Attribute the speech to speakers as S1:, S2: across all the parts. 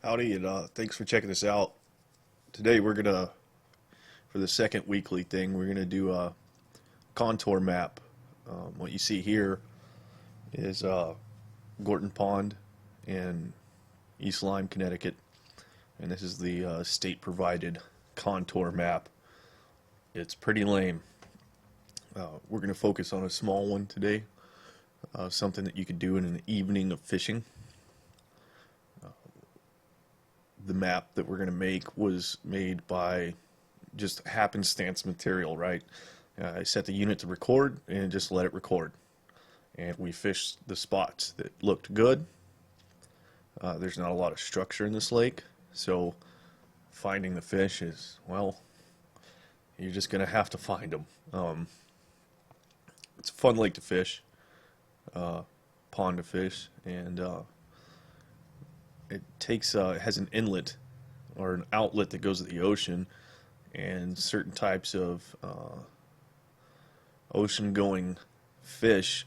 S1: Howdy, and thanks for checking this out. Today we're gonna, for the second weekly thing, we're gonna do a contour map. What you see here is Gorton Pond in East Lyme, Connecticut, and this is the state-provided contour map. It's pretty lame. We're gonna focus on a small one today, something that you could do in an evening of fishing. The map that we're going to make was made by just happenstance material, right? I set the unit to record and just let it record. And we fished the spots that looked good. There's not a lot of structure in this lake, so finding the fish is, well, you're just going to have to find them. It's a fun lake to fish, pond to fish, and it has an inlet or an outlet that goes to the ocean, and certain types of ocean-going fish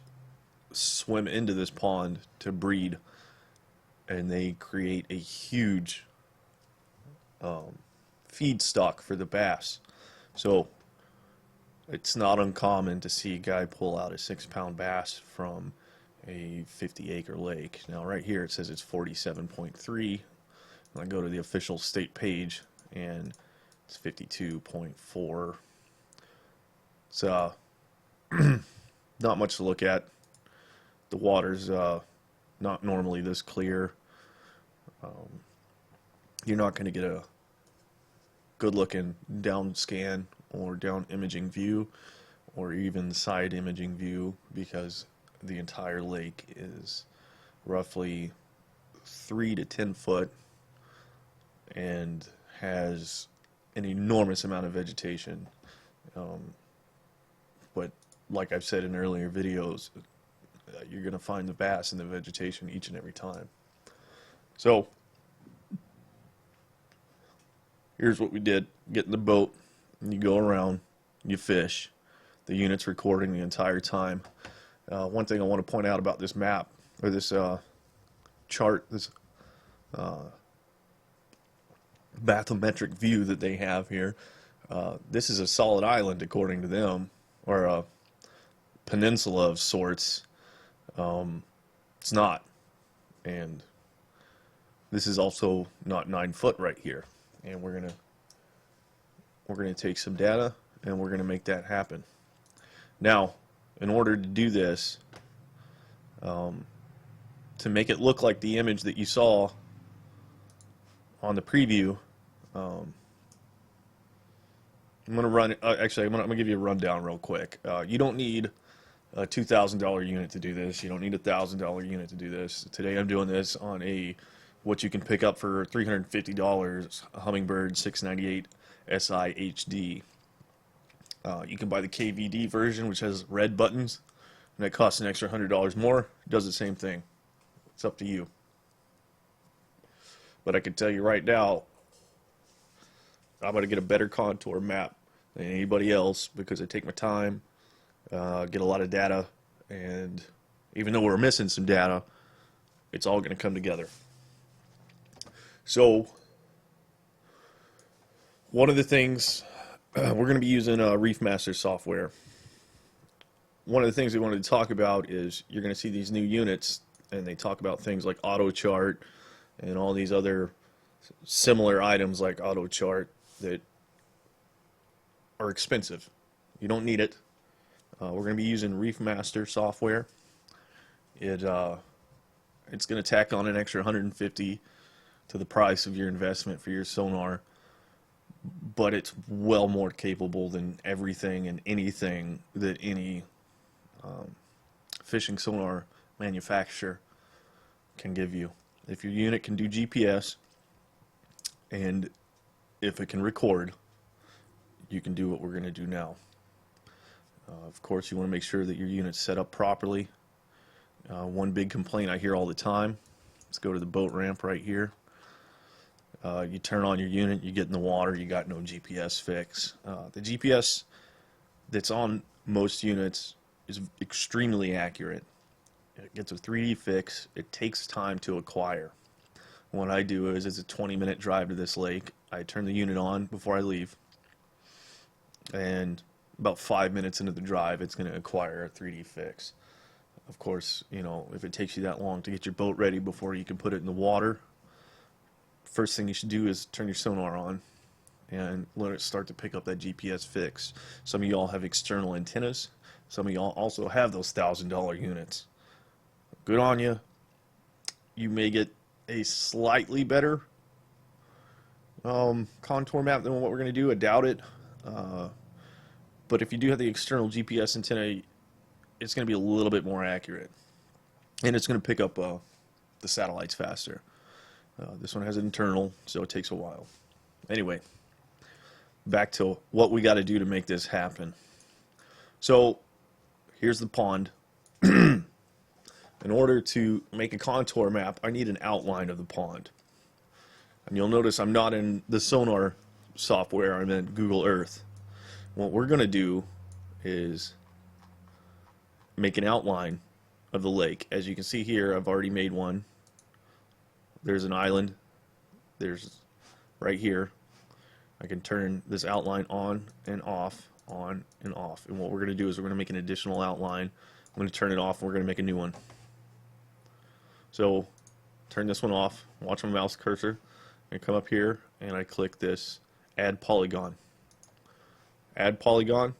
S1: swim into this pond to breed, and they create a huge feed stock for the bass. So it's not uncommon to see a guy pull out a 6-pound bass from a 50-acre lake. Now right here it says it's 47.3. I go to the official state page and it's 52.4. It's not much to look at. The water's not normally this clear. You're not going to get a good looking down scan or down imaging view or even side imaging view, because the entire lake is roughly 3 to 10 foot and has an enormous amount of vegetation. But like I've said in earlier videos, you're going to find the bass in the vegetation each and every time. So here's what we did. Get in the boat and you go around, you fish. The unit's recording the entire time. One thing I want to point out about this map, or this chart, this bathymetric view that they have here, this is a solid island according to them, or a peninsula of sorts. It's not. And this is also not 9 foot right here. And we're gonna take some data and we're gonna make that happen. Now, in order to do this, to make it look like the image that you saw on the preview, I'm gonna run. Actually, I'm gonna give you a rundown real quick. You don't need a $2,000 unit to do this. You don't need a $1,000 unit to do this. Today, I'm doing this on what you can pick up for $350, a Humminbird 698 SI HD. You can buy the KVD version, which has red buttons, and that costs an extra $100 more. It does the same thing. It's up to you. But I can tell you right now, I'm going to get a better contour map than anybody else because I take my time, get a lot of data, and even though we're missing some data, it's all going to come together. So, one of the things, we're going to be using reefmaster software. One of the things we wanted to talk about is you're going to see these new units, and they talk about things like auto chart and all these other similar items like auto chart that are expensive. You don't need it. We're going to be using reefmaster software. It's going to tack on an extra $150 to the price of your investment for your sonar, but it's well more capable than everything and anything that any fishing sonar manufacturer can give you. If your unit can do GPS and if it can record, you can do what we're going to do now. Of course, you want to make sure that your unit's set up properly. One big complaint I hear all the time, let's go to the boat ramp right here. You turn on your unit, you get in the water, you got no GPS fix. The GPS that's on most units is extremely accurate. It gets a 3D fix. It takes time to acquire. what I do is it's a 20-minute drive to this lake. I turn the unit on before I leave, and about 5 minutes into the drive, it's going to acquire a 3D fix. Of course, you know, if it takes you that long to get your boat ready before you can put it in the water, first thing you should do is turn your sonar on and let it start to pick up that GPS fix. Some of y'all have external antennas. Some of y'all also have those $1,000 units. Good on you. You may get a slightly better contour map than what we're going to do. I doubt it. But if you do have the external GPS antenna, it's going to be a little bit more accurate. And it's going to pick up the satellites faster. This one has an internal, so it takes a while. Anyway, back to what we got to do to make this happen. So here's the pond. In order to make a contour map, I need an outline of the pond. And you'll notice I'm not in the sonar software, I'm in Google Earth. What we're going to do is make an outline of the lake. As you can see here, I've already made one. There's an island. There's right here. I can turn this outline on and off, on and off. And what we're going to do is we're going to make an additional outline. I'm going to turn it off and we're going to make a new one. So turn this one off, watch my mouse cursor, and come up here and I click this add polygon. Add polygon,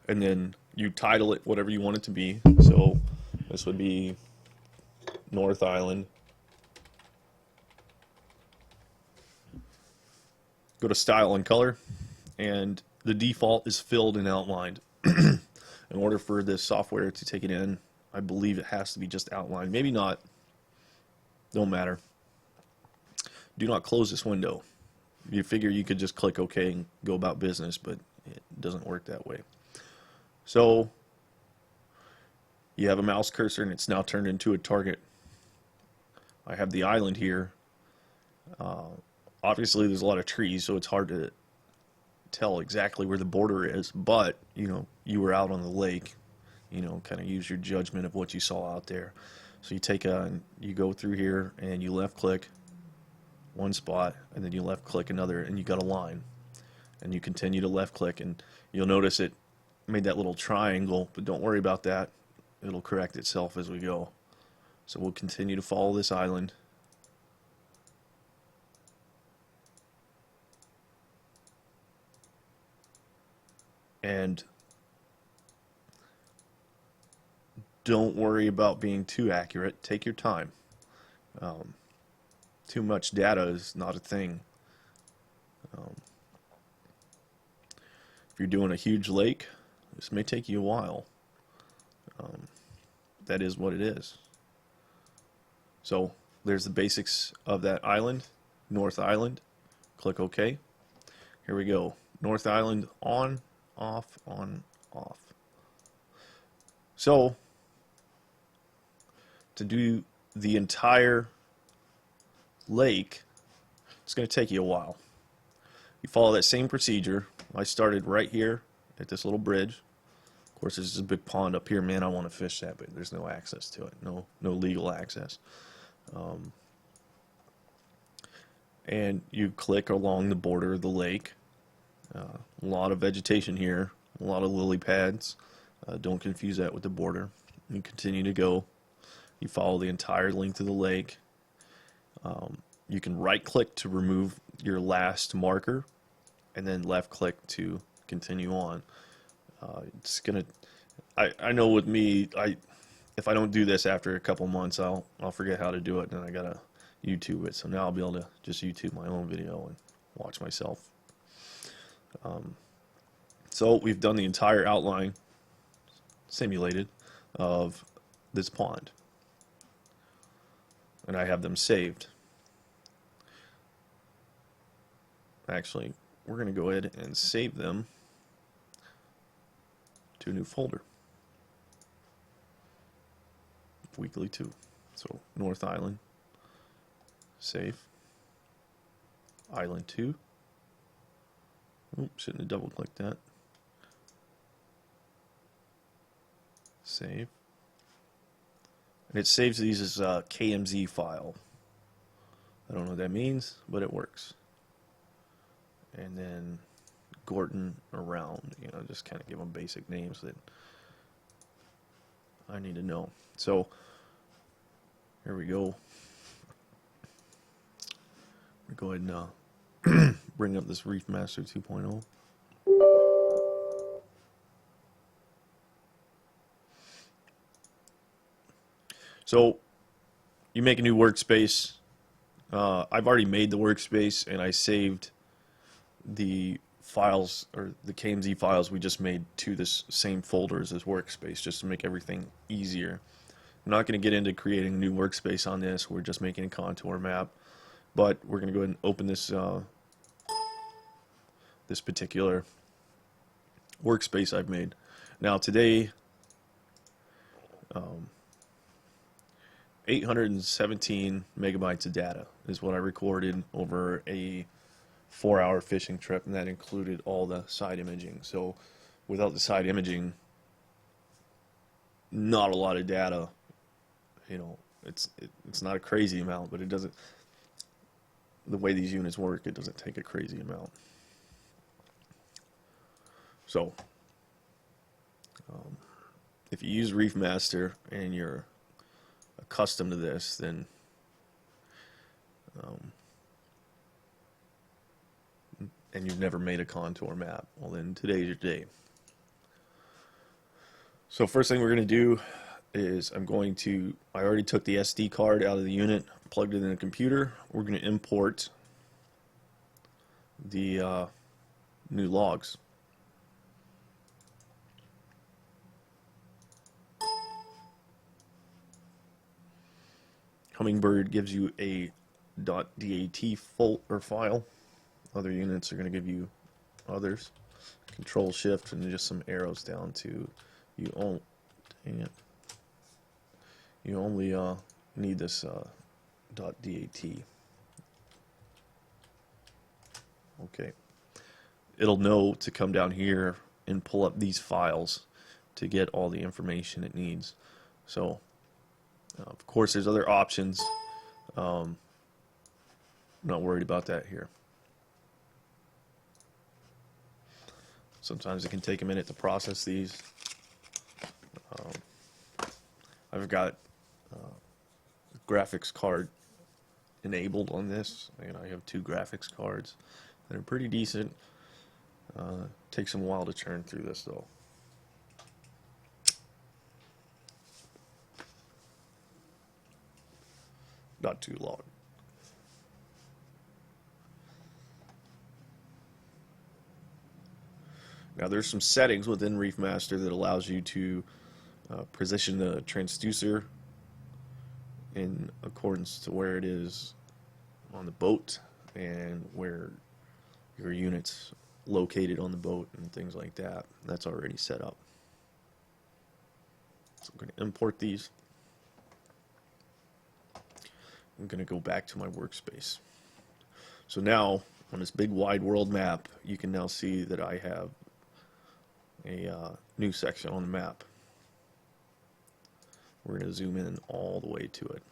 S1: and then you title it whatever you want it to be. So this would be North Island. Go to style and color, and the default is filled and outlined. In order for this software to take it in, I believe it has to be just outlined. Maybe not. Don't matter. Do not close this window. You figure you could just click OK and go about business, but it doesn't work that way. So you have a mouse cursor and it's now turned into a target. I have the island here. Obviously there's a lot of trees, so it's hard to tell exactly where the border is, but you know, you were out on the lake, you know, kind of use your judgment of what you saw out there. So you take you go through here and you left click one spot, and then you left click another, and you got a line, and you continue to left click, and you'll notice it made that little triangle, but don't worry about that, it'll correct itself as we go. So we'll continue to follow this island, and don't worry about being too accurate. Take your time. Too much data is not a thing. If you're doing a huge lake, this may take you a while. That is what it is. So there's the basics of that island, North Island. Click OK. Here we go. North Island on, off, on, off. So to do the entire lake, it's going to take you a while. You follow that same procedure. I started right here at this little bridge. Of course, there's a big pond up here. Man, I want to fish that, but there's no access to it. No legal access. And you click along the border of the lake. A lot of vegetation here, a lot of lily pads. Don't confuse that with the border. You continue to go. You follow the entire length of the lake. You can right click to remove your last marker, and then left click to continue on. It's gonna. I know with me, if I don't do this after a couple months, I'll forget how to do it, and I gotta YouTube it. So now I'll be able to just YouTube my own video and watch myself. So we've done the entire outline simulated of this pond, and I have them saved. Actually, we're going to go ahead and save them to a new folder. Weekly 2. So North Island, save. Island 2. Oops, shouldn't have double clicked that. Save. And it saves these as a KMZ file. I don't know what that means, but it works. And then Gorton around, you know, just kind of give them basic names that I need to know. So here we go. We go ahead and bring up this Reefmaster 2.0. So you make a new workspace. I've already made the workspace and I saved the files or the KMZ files we just made to this same folder as this workspace just to make everything easier. I'm not going to get into creating a new workspace on this. We're just making a contour map, but we're going to go ahead and open this this particular workspace I've made. Now today 817 megabytes of data is what I recorded over a 4-hour fishing trip, and that included all the side imaging. So without the side imaging, not a lot of data. You know, it's not a crazy amount, but it doesn't, the way these units work, it doesn't take a crazy amount. So if you use Reefmaster and you're accustomed to this, then and you've never made a contour map, well then today's your day. So first thing we're going to do is I already took the SD card out of the unit, plugged it in the computer. We're going to import the new logs. Hummingbird gives you a .dat file. Other units are going to give you others. Control Shift and just some arrows down to you. Dang it! You only need this .dat. Okay. It'll know to come down here and pull up these files to get all the information it needs. So, of course, there's other options. I'm not worried about that here. Sometimes it can take a minute to process these. I've got graphics card enabled on this, and I have 2 graphics cards that are pretty decent. Takes them a while to churn through this though. Not too long. Now there's some settings within Reefmaster that allows you to position the transducer in accordance to where it is on the boat and where your unit's located on the boat and things like that. That's already set up. So I'm going to import these. I'm going to go back to my workspace. So now on this big wide world map, you can now see that I have a new section on the map. We're going to zoom in all the way to it.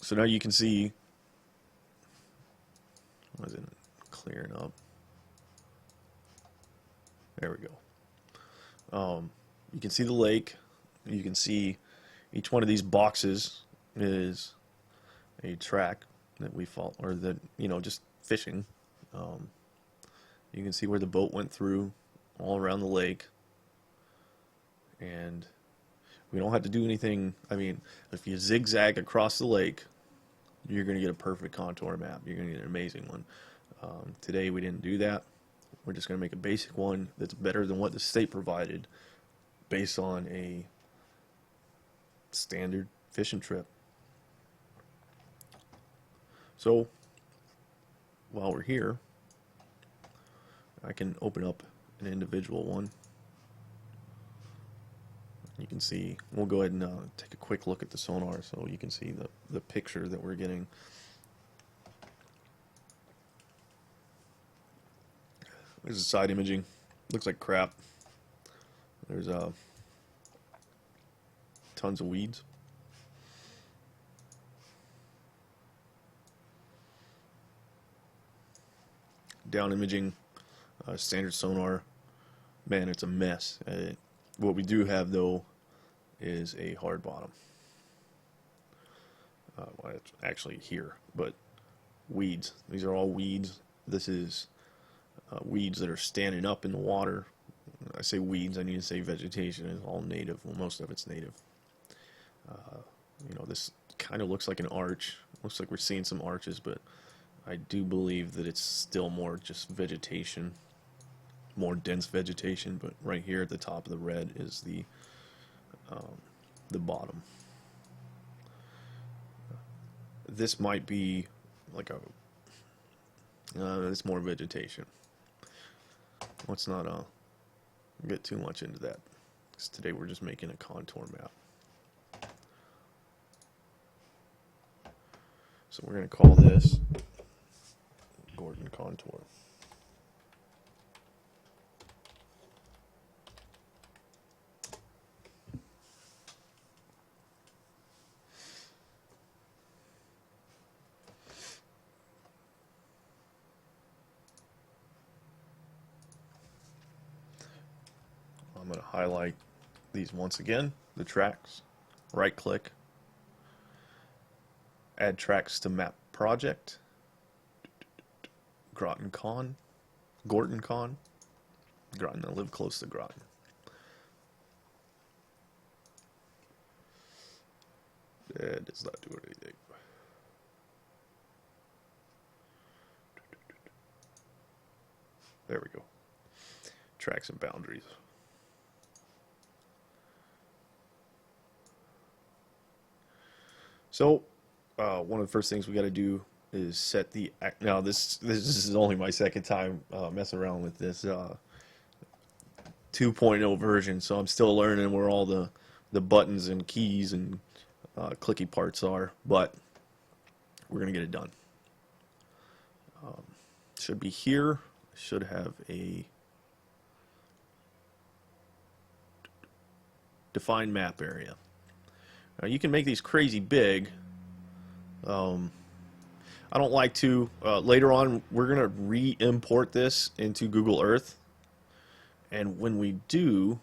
S1: So now you can see, wasn't clearing up. There we go. You can see the lake. You can see each one of these boxes is a track that we follow, or that, you know, just fishing. You can see where the boat went through all around the lake, and we don't have to do anything. I mean, if you zigzag across the lake, you're going to get a perfect contour map. You're going to get an amazing one. Today we didn't do that. We're just going to make a basic one that's better than what the state provided based on a standard fishing trip. So while we're here, I can open up an individual one. You can see, we'll go ahead and take a quick look at the sonar so you can see the picture that we're getting. There's the side imaging. Looks like crap. There's tons of weeds. Down imaging, standard sonar. Man, it's a mess. What we do have though is a hard bottom. Well, it's actually here, but weeds. These are all weeds. This is weeds that are standing up in the water. I say weeds, I need to say vegetation. It's all native. Well, most of it's native. You know, this kind of looks like an arch. Looks like we're seeing some arches, but I do believe that it's still more just vegetation, more dense vegetation. But right here at the top of the red is the bottom. This might be like a it's more vegetation. Let's not get too much into that, because today we're just making a contour map. So we're going to call this Gordon Contour. I'm going to highlight these once again, the tracks, right click, add tracks to map project, Groton Con, Gorton Con, Groton, I live close to Groton. It does not do anything. There we go. Tracks and boundaries. So, one of the first things we got to do is set the. Now, this is only my second time messing around with this 2.0 version, so I'm still learning where all the buttons and keys and clicky parts are, but we're gonna get it done. Should be here. Should have a define map area. Now you can make these crazy big. I don't like to. Later on, we're going to re-import this into Google Earth. And when we do,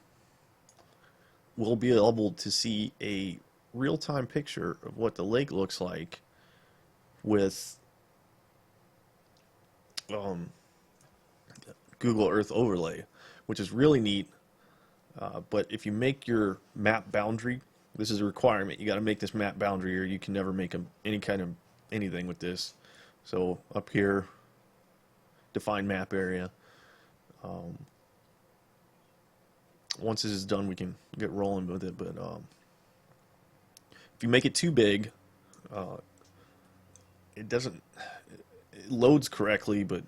S1: we'll be able to see a real-time picture of what the lake looks like with Google Earth overlay, which is really neat. But if you make your map boundary, this is a requirement. You got to make this map boundary, or you can never make any kind of anything with this. So up here, define map area. Once this is done, we can get rolling with it. But if you make it too big, it doesn't. It loads correctly, but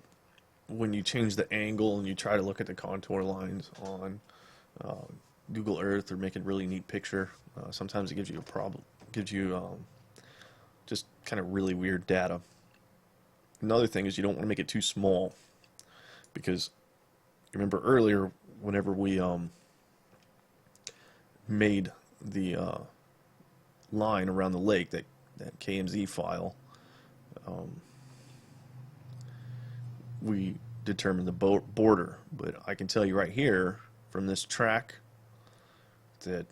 S1: when you change the angle and you try to look at the contour lines on Google Earth or make a really neat picture, sometimes it gives you a problem. It gives you just kind of really weird data. Another thing is you don't want to make it too small, because remember earlier whenever we made the line around the lake, that KMZ file, we determined the border. But I can tell you right here from this track that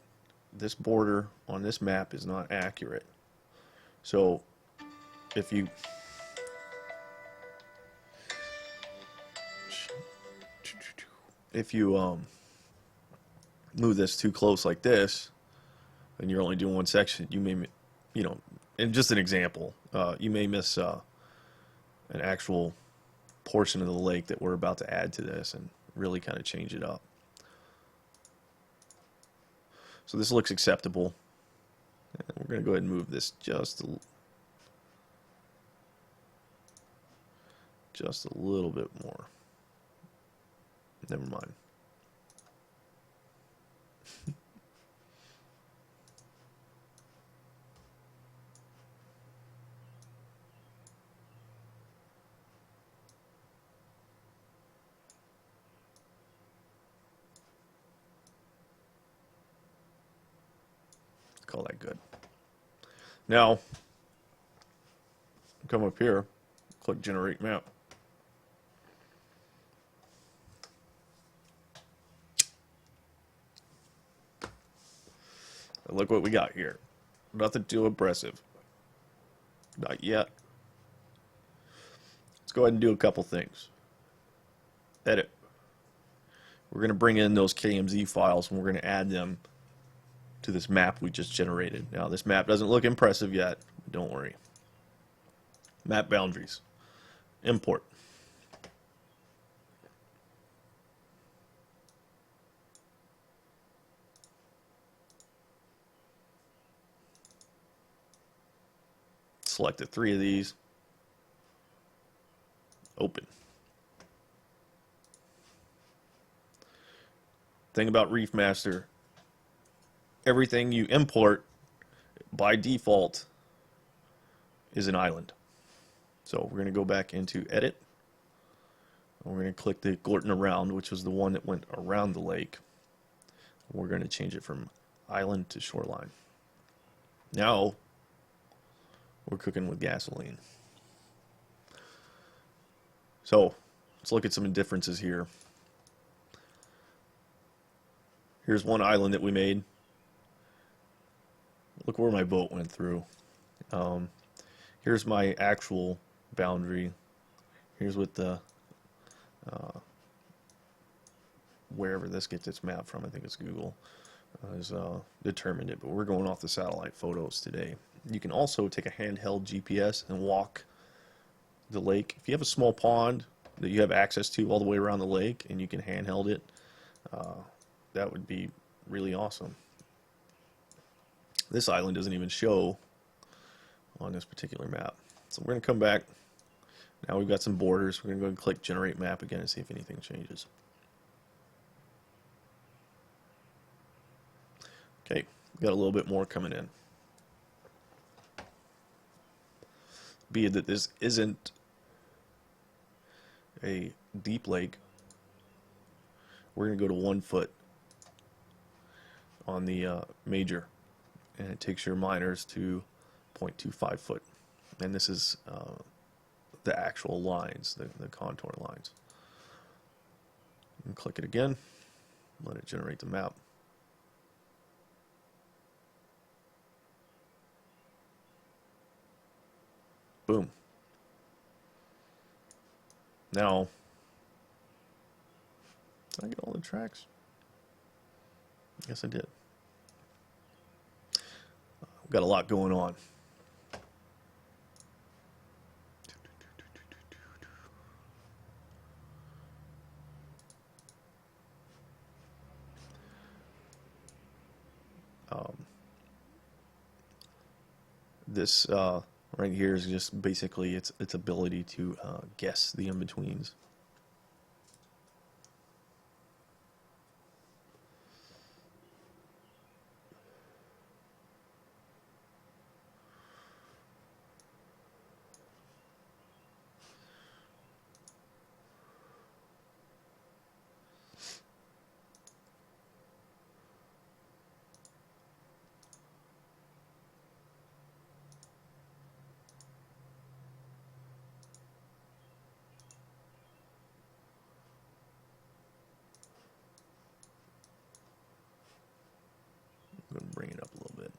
S1: this border on this map is not accurate. So if you move this too close like this, and you're only doing one section, you may, and just an example, you may miss an actual portion of the lake that we're about to add to this and really kind of change it up. So this looks acceptable. And we're going to go ahead and move this just a little bit more. Never mind. Call that good. Now, come up here, click Generate Map. And look what we got here. Nothing too impressive. Not yet. Let's go ahead and do a couple things. Edit. We're going to bring in those KMZ files and we're going to add them to this map we just generated. Now, this map doesn't look impressive yet. Don't worry. Map boundaries. Import. Selected 3 of these. Open. Thing about Reefmaster, everything you import by default is an island. So we're going to go back into Edit. And we're going to click the Glorton Around, which was the one that went around the lake. We're going to change it from island to shoreline. Now we're cooking with gasoline. So let's look at some differences here. Here's one island that we made. Look where my boat went through. Here's my actual boundary. Here's what the wherever this gets its map from, I think it's Google, has determined it. But we're going off the satellite photos today. You can also take a handheld GPS and walk the lake. If you have a small pond that you have access to all the way around the lake and you can handheld it, that would be really awesome. This island doesn't even show on this particular map. So we're going to come back. Now we've got some borders. We're going to go and click Generate Map again and see if anything changes. Okay, we've got a little bit more coming in. Be it that this isn't a deep lake, we're going to go to 1 foot on the major, and it takes your minors to 0.25 foot. And this is the actual lines, the contour lines. And click it again, let it generate the map. Boom. Now, did I get all the tracks? Yes, I did. We've got a lot going on. This right here is just basically its ability to guess the in-betweens. I'm going to bring it up a little bit.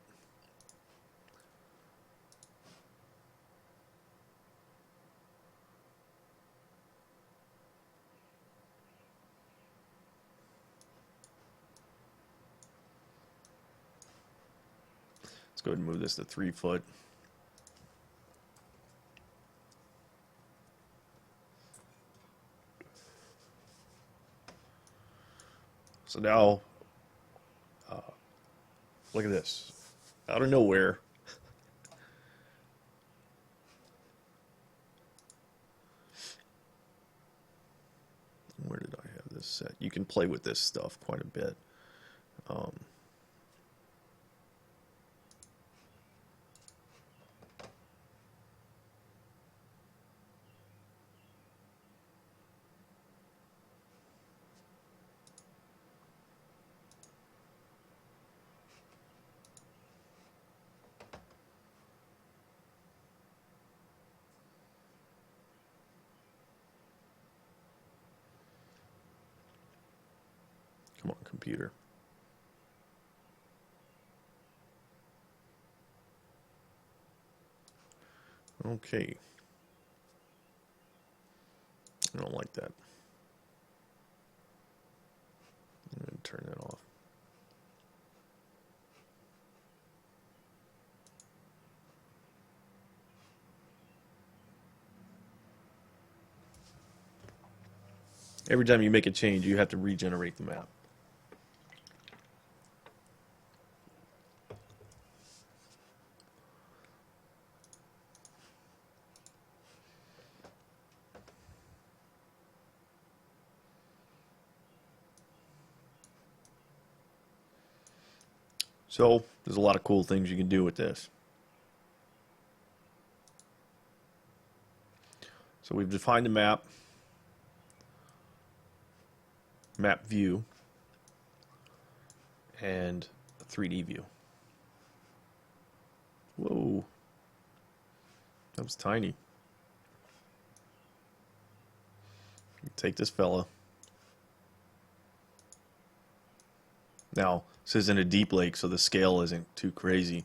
S1: Let's go ahead and move this to 3 foot. So now, look at this. Out of nowhere, where did I have this set? You can play with this stuff quite a bit. computer. Okay. I don't like that. I'm going to turn that off. Every time you make a change, you have to regenerate the map. So there's a lot of cool things you can do with this. So we've defined the map, map view, and a 3D view. Whoa, that was tiny. Take this fella. Now, this isn't a deep lake, so the scale isn't too crazy.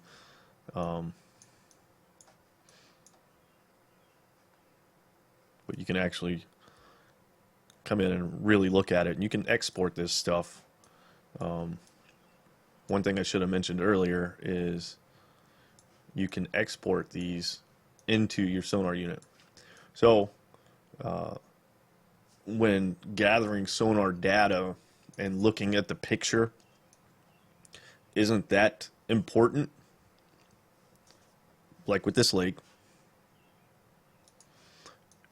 S1: But you can actually come in and really look at it, and you can export this stuff. One thing I should have mentioned earlier is you can export these into your sonar unit. So when gathering sonar data and looking at the picture isn't that important, like with this lake,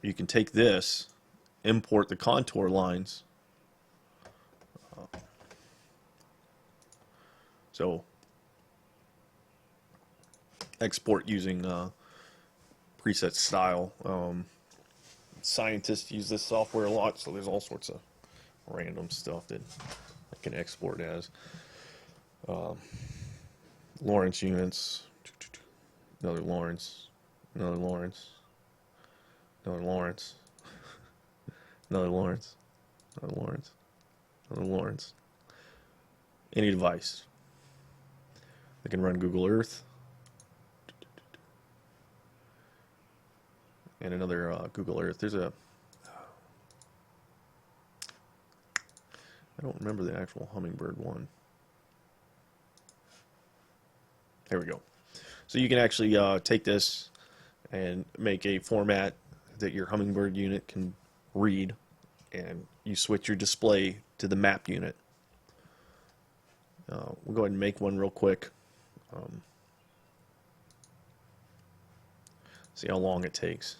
S1: you can take this, import the contour lines. So export using preset style. Scientists use this software a lot, so there's all sorts of random stuff that I can export as. Lawrence units, another Lawrence, another Lawrence, another Lawrence, another Lawrence, another Lawrence, another Lawrence. Any device. I can run Google Earth. And another Google Earth. There's a... I don't remember the actual hummingbird one. There we go. So you can actually take this and make a format that your hummingbird unit can read, and you switch your display to the map unit. We'll go ahead and make one real quick. See how long it takes.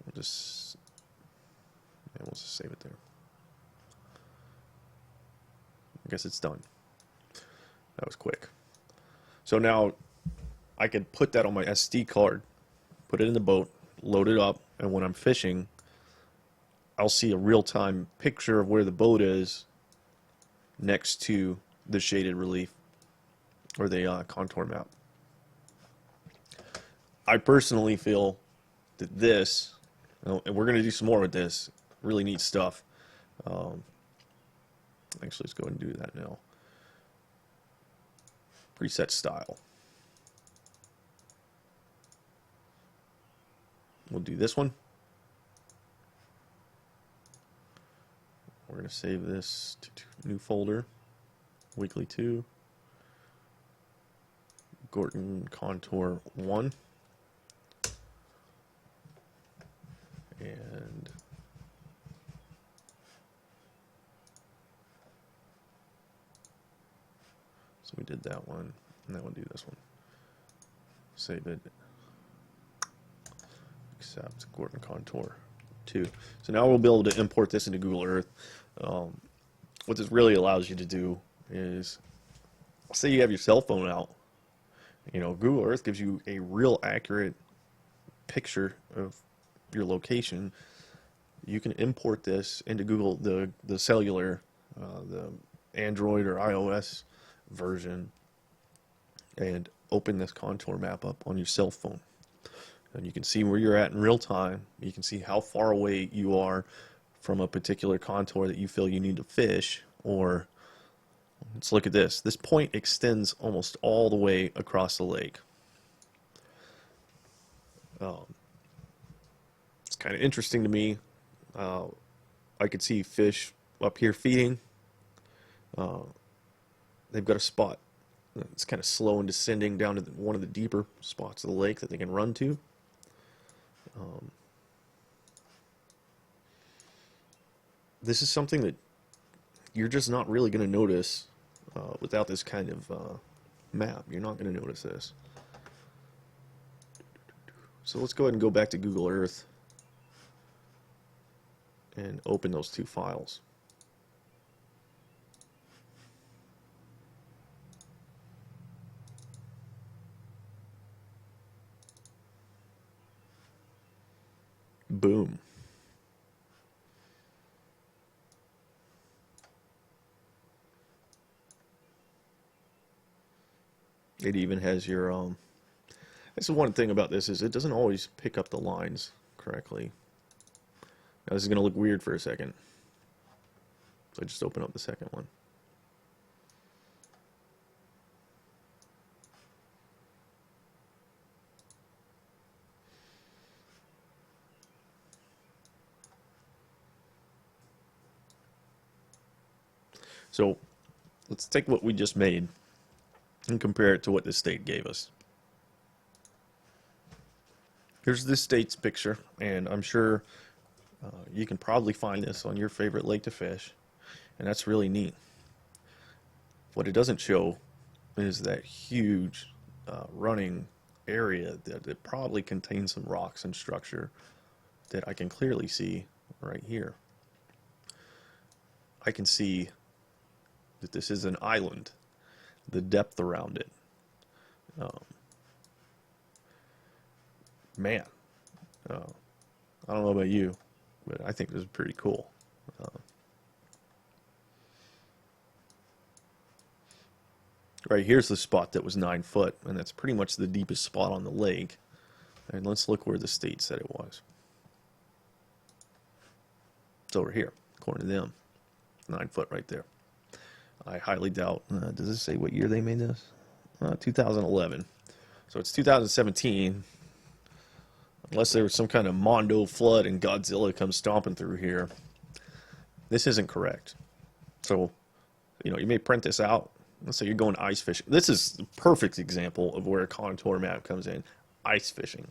S1: We'll just save it there. I guess it's done. That was quick. So now I can put that on my SD card, put it in the boat, load it up, and when I'm fishing, I'll see a real-time picture of where the boat is next to the shaded relief or the contour map. I personally feel that this, and we're going to do some more with this, really neat stuff. Actually, let's go ahead and do that now. Preset style. We'll do this one. We're going to save this to new folder, weekly 2, Gorton Contour 1. And so we did that one, and then we'll do this one. Save it. Accept Gorton Contour 2. So now we'll be able to import this into Google Earth. What this really allows you to do is, say you have your cell phone out. You know, Google Earth gives you a real accurate picture of your location. You can import this into Google, the cellular, the Android or iOS version, and open this contour map up on your cell phone. And you can see where you're at in real time. You can see how far away you are from a particular contour that you feel you need to fish, Or let's look at this. This point extends almost all the way across the lake. It's kind of interesting to me. I could see fish up here feeding. They've got a spot. It's kind of slow and descending down to one of the deeper spots of the lake that they can run to. This is something that you're just not really going to notice without this kind of map. You're not going to notice this. So let's go ahead and go back to Google Earth and open those two files. Boom. It even has your this is one thing about this is it doesn't always pick up the lines correctly. Now this is going to look weird for a second. So I just open up the second one. So let's take what we just made and compare it to what this state gave us. Here's this state's picture, and I'm sure you can probably find this on your favorite lake to fish, and that's really neat. What it doesn't show is that huge running area that probably contains some rocks and structure that I can clearly see right here. I can see that this is an island, the depth around it. Man, I don't know about you, but I think this is pretty cool. Right here's the spot that was 9 foot, and that's pretty much the deepest spot on the lake. And let's look where the state said it was. It's over here, according to them. 9 foot right there. I highly doubt. Does this say what year they made this? 2011. So it's 2017. Unless there was some kind of Mondo flood and Godzilla comes stomping through here. This isn't correct. So, you may print this out. Let's say you're going ice fishing. This is the perfect example of where a contour map comes in. Ice fishing.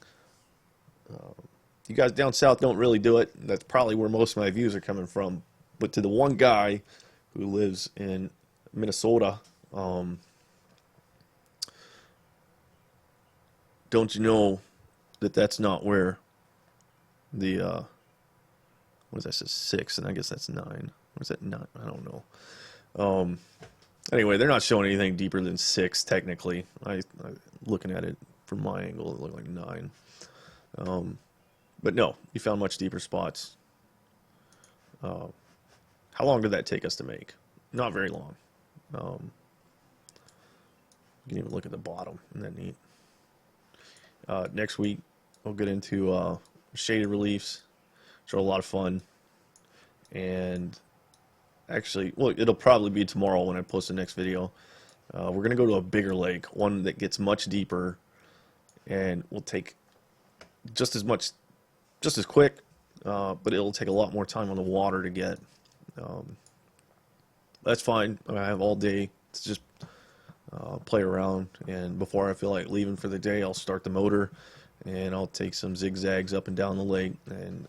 S1: You guys down south don't really do it. That's probably where most of my views are coming from. But to the one guy who lives in Minnesota, don't you know that that's not where the what is that, says 6, and I guess that's 9. Or is that 9? I don't know. Anyway, they're not showing anything deeper than 6 technically. I looking at it from my angle, it looked like 9. But no, you found much deeper spots. How long did that take us to make? Not very long. You can even look at the bottom. Isn't that neat? Next week, we'll get into shaded reliefs, which are a lot of fun. And actually, well, it'll probably be tomorrow when I post the next video. We're going to go to a bigger lake, one that gets much deeper, and will take just as quick, but it'll take a lot more time on the water to get. That's fine. I have all day to just play around, and before I feel like leaving for the day, I'll start the motor, and I'll take some zigzags up and down the lake, and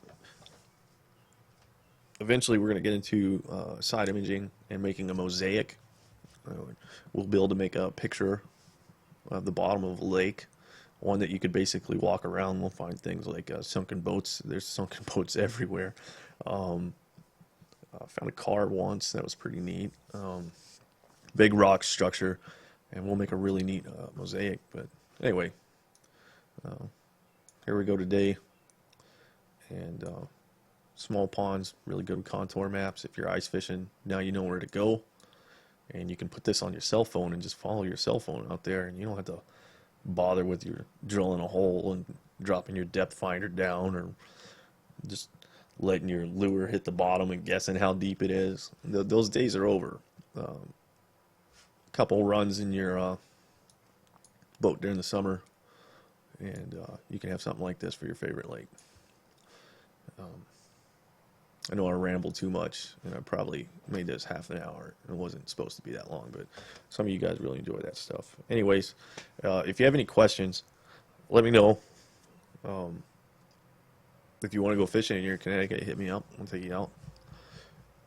S1: eventually we're going to get into side imaging and making a mosaic. We'll be able to make a picture of the bottom of a lake, one that you could basically walk around. We'll find things like sunken boats. There's sunken boats everywhere. I found a car once. That was pretty neat. Big rock structure, and we'll make a really neat mosaic. But anyway, here we go today. And small ponds, really good contour maps. If you're ice fishing, now you know where to go. And you can put this on your cell phone and just follow your cell phone out there, and you don't have to bother with your drilling a hole and dropping your depth finder down, or just letting your lure hit the bottom and guessing how deep it is. Those days are over. Couple runs in your boat during the summer, and you can have something like this for your favorite lake. I know I rambled too much, and I probably made this half an hour. It wasn't supposed to be that long, but some of you guys really enjoy that stuff. Anyways, if you have any questions, let me know. If you want to go fishing in here in Connecticut, hit me up. I'll take you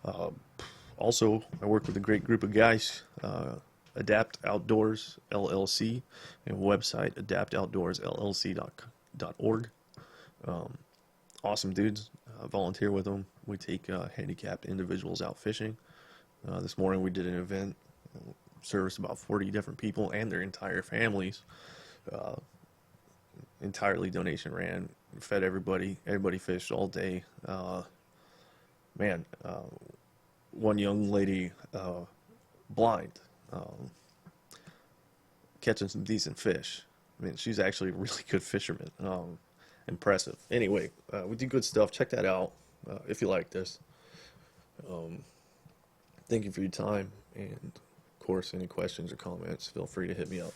S1: out. Also, I work with a great group of guys, Adapt Outdoors LLC, and website adaptoutdoorsllc.org. Awesome dudes. Volunteer with them. We take handicapped individuals out fishing. This morning we did an event, serviced about 40 different people and their entire families. Entirely donation ran, fed everybody. Everybody fished all day. One young lady, blind, catching some decent fish. I mean, she's actually a really good fisherman. Impressive. Anyway, we do good stuff. Check that out if you like this. Thank you for your time, and of course, any questions or comments, feel free to hit me up.